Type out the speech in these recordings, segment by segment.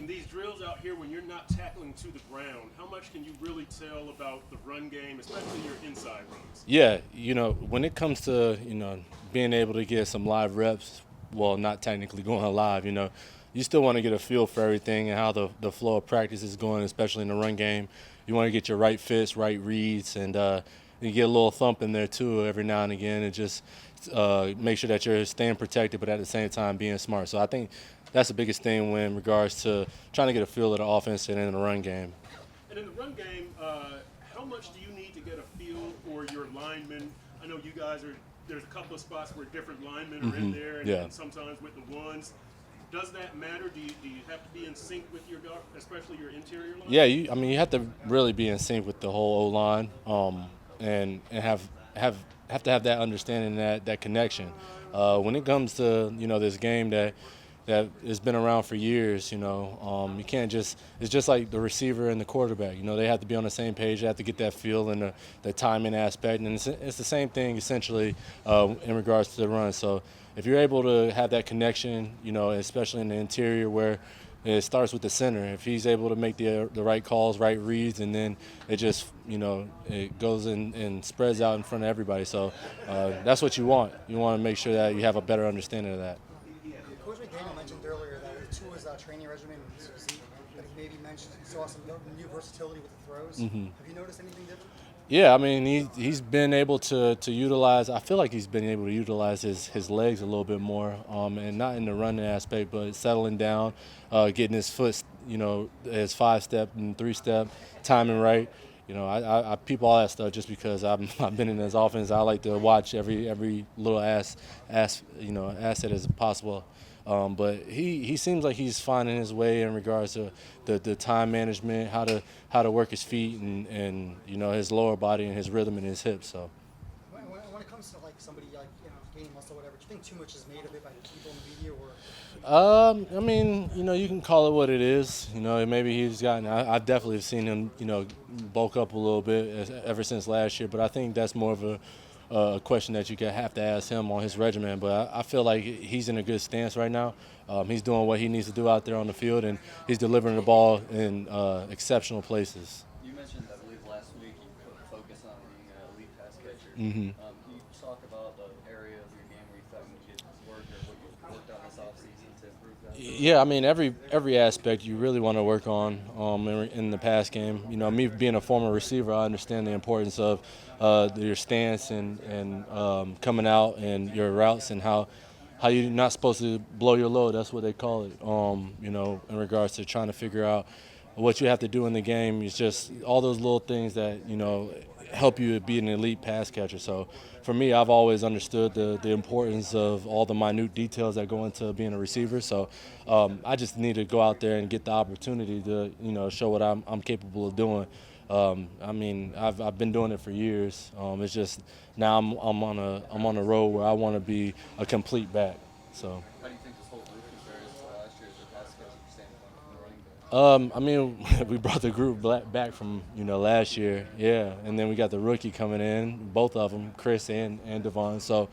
in these drills out here, when you're not tackling to the ground, how much can you really tell about the run game, especially your inside runs? Yeah, when it comes to, being able to get some live reps, well, not technically going live, you still want to get a feel for everything and how the flow of practice is going, especially in the run game. You want to get your right fits, right reads, and you get a little thump in there too every now and again, and just make sure that you're staying protected, but at the same time being smart. So I think that's the biggest thing in regards to trying to get a feel of the offense and in the run game. And in the run game, how much do you need to get a feel for your linemen? I know you guys there's a couple of spots where different linemen are in there, and sometimes with the ones. Does that matter? Do you have to be in sync with your guard, especially your interior line? Yeah, you have to really be in sync with the whole O line, and have to have that understanding, that connection. When it comes to this game that has been around for years, you can't just. It's just like the receiver and the quarterback. They have to be on the same page. They have to get that feel and the timing aspect, and it's the same thing essentially in regards to the run. So if you're able to have that connection, especially in the interior where it starts with the center. If he's able to make the right calls, right reads, and then it just, it goes in and spreads out in front of everybody. So that's what you want. You want to make sure that you have a better understanding of that. Coach McDaniel mentioned earlier that with Tua's training regimen was physique, that he maybe mentioned he saw some new versatility with the throws. Mm-hmm. Have you noticed anything different? Yeah, I mean, he's been able to utilize. I feel like he's been able to utilize his legs a little bit more, and not in the running aspect, but settling down, getting his foot, his 5-step and 3-step, timing right. I peep all that stuff just because I've been in his offense. I like to watch every little asset as possible. But he seems like he's finding his way in regards to the time management, how to work his feet and his lower body and his rhythm in his hips. So When it comes to like somebody like gaining muscle, or whatever, do you think too much is made of it by the people in the media, or? I mean, you can call it what it is. Maybe he's gotten. I've definitely seen him, bulk up a little bit ever since last year. But I think that's more of a question that you could have to ask him on his regimen. But I feel like he's in a good stance right now. He's doing what he needs to do out there on the field, and he's delivering the ball in exceptional places. You mentioned, I believe, last week you put focus on being an elite pass catcher. Mm-hmm. Can you talk about the area of your game where you thought you could work, or what you worked on this offseason to improve that? Yeah, I mean, every aspect you really want to work on in the pass game. Me being a former receiver, I understand the importance of your stance and coming out and your routes and how you're not supposed to blow your load. That's what they call it. In regards to trying to figure out what you have to do in the game. It's just all those little things that help you be an elite pass catcher. So for me, I've always understood the importance of all the minute details that go into being a receiver. So I just need to go out there and get the opportunity to show what I'm capable of doing. I mean, I've been doing it for years. It's just now I'm on a road where I want to be a complete back. So. How do you think this whole group compares to last year as a pass catching standpoint from the running back? I mean, we brought the group back from last year, yeah, and then we got the rookie coming in, both of them, Chris and Devon. So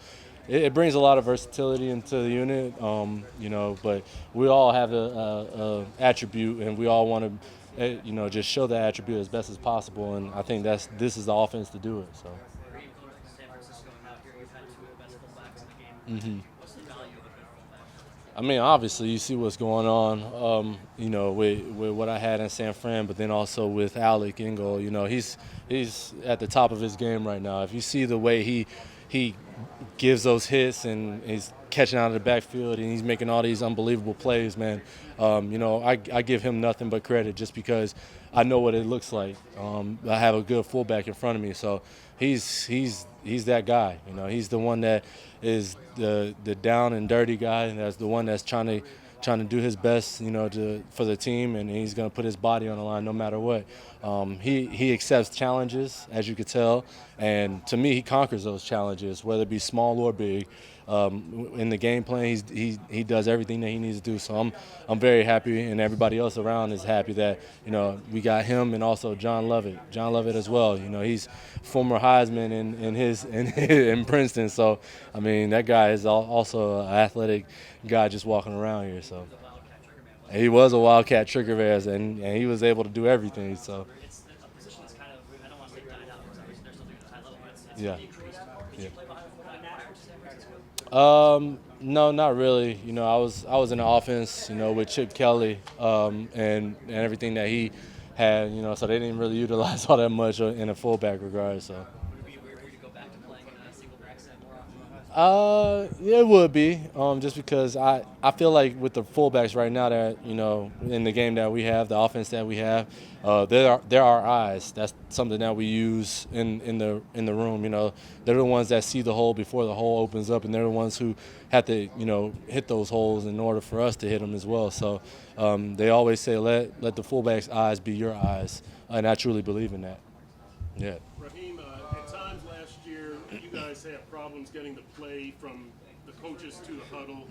it brings a lot of versatility into the unit, But we all have a attribute, and we all want to, just show that attribute as best as possible. And I think this is the offense to do it. So. Raheem, coming from San Francisco and out here, you've had two of the best fullbacks in the game. Mm-hmm. What's the value of a good fullback? I mean, obviously, you see what's going on, with what I had in San Fran, but then also with Alec Ingold. He's at the top of his game right now. If you see the way he gives those hits and he's catching out of the backfield and he's making all these unbelievable plays, man, I give him nothing but credit just because I know what it looks like. I have a good fullback in front of me, so he's that guy. He's the one that is the down and dirty guy, and that's the one that's trying to do his best, for the team, and he's going to put his body on the line no matter what. He accepts challenges, as you could tell, and to me, he conquers those challenges, whether it be small or big. In the game plan, he does everything that he needs to do. So I'm very happy, and everybody else around is happy that we got him and also John Lovett as well. He's former Heisman in Princeton. So I mean that guy is also an athletic guy just walking around here. So He was a wildcat trigger man, and he was able to do everything. So It's a position that's kind of, I don't want to say died out because obviously they're still doing it at a high level, but it's yeah. increased. Did Yeah. you play behind prior to San Francisco? No, not really. You know, I was in the offense, you know, with Chip Kelly, and everything that he had, you know, so they didn't really utilize all that much in a fullback regard. So. Would it be weird for you to go back to playing in a single back set more often? Yeah, it would be, just because I feel like with the fullbacks right now that, you know, in the game that we have, the offense that we have, there are eyes. That's something that we use in the room. You know, they're the ones that see the hole before the hole opens up, and they're the ones who have to, you know, hit those holes in order for us to hit them as well. So they always say let the fullbacks' eyes be your eyes, and I truly believe in that. Yeah. Raheem, at times last year, you guys had problems getting the play from the coaches to the huddle.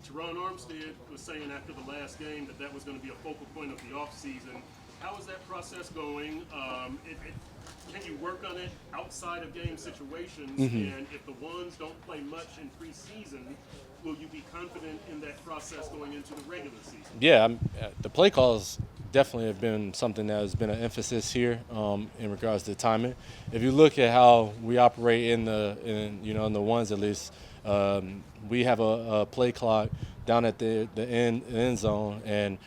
Teron Armstead was saying after the last game that was going to be a focal point of the offseason. How is that process going? Can you work on it outside of game situations? And if the ones don't play much in preseason, will you be confident in that process going into the regular season? Yeah, the play calls definitely have been something that has been an emphasis here in regards to timing. If you look at how we operate in the ones at least, we have a play clock down at the end zone, and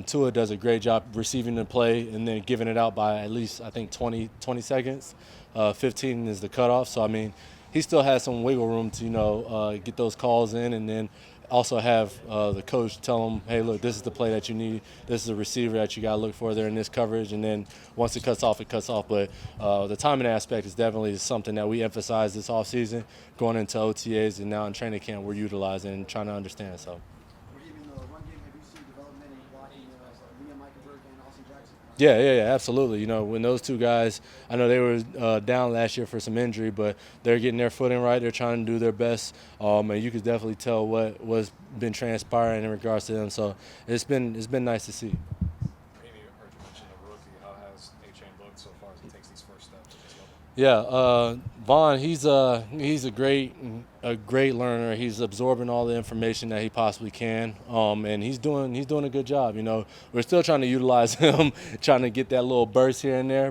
Tua does a great job receiving the play and then giving it out by at least, I think, 20 seconds. 15 is the cutoff. So, I mean, he still has some wiggle room to, you know, get those calls in, and then also have the coach tell him, hey, look, this is the play that you need. This is a receiver that you got to look for there in this coverage. And then once it cuts off, it cuts off. But the timing aspect is definitely something that we emphasize this offseason, going into OTAs, and now in training camp we're utilizing and trying to understand. So. Raheem, in the run game, have you seen development in blocking Liam Eichenberg and Austin Jackson? Yeah, absolutely. You know, when those two guys, I know they were down last year for some injury, but they're getting their footing right. They're trying to do their best, and you could definitely tell what's been transpiring in regards to them. So it's been nice to see. Amy, heard you mention the rookie. How has A-Chain looked so far as he takes these first steps at this level? Yeah, Vaughn, he's a great learner. He's absorbing all the information that he possibly can, and he's doing a good job. You know, we're still trying to utilize him, trying to get that little burst here and there.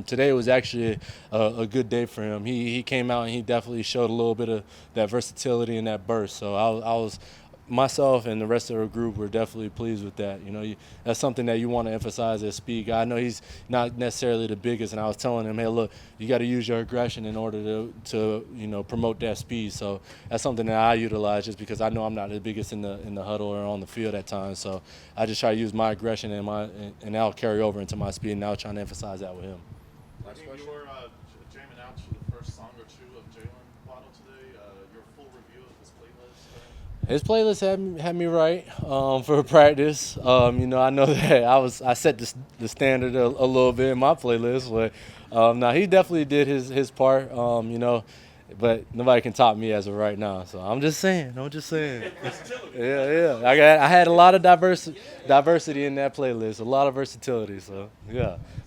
Today was actually a good day for him. He came out and he definitely showed a little bit of that versatility and that burst. So I was. Myself and the rest of the group were definitely pleased with that. You know, that's something that you want to emphasize as speed guy. I know he's not necessarily the biggest, and I was telling him, hey, look, you got to use your aggression in order to you know, promote that speed. So that's something that I utilize just because I know I'm not the biggest in the huddle or on the field at times. So I just try to use my aggression and I'll carry over into my speed, and now trying to emphasize that with him. Last question. You were jamming out to the first song or two of Jalen Waddle today. Your full review of his playlist. His playlist had me right for practice. You know, I know that I set the standard a little bit in my playlist, but no, he definitely did his part. You know, but nobody can top me as of right now. So I'm just saying. Yeah. I had a lot of diversity in that playlist, a lot of versatility. So yeah.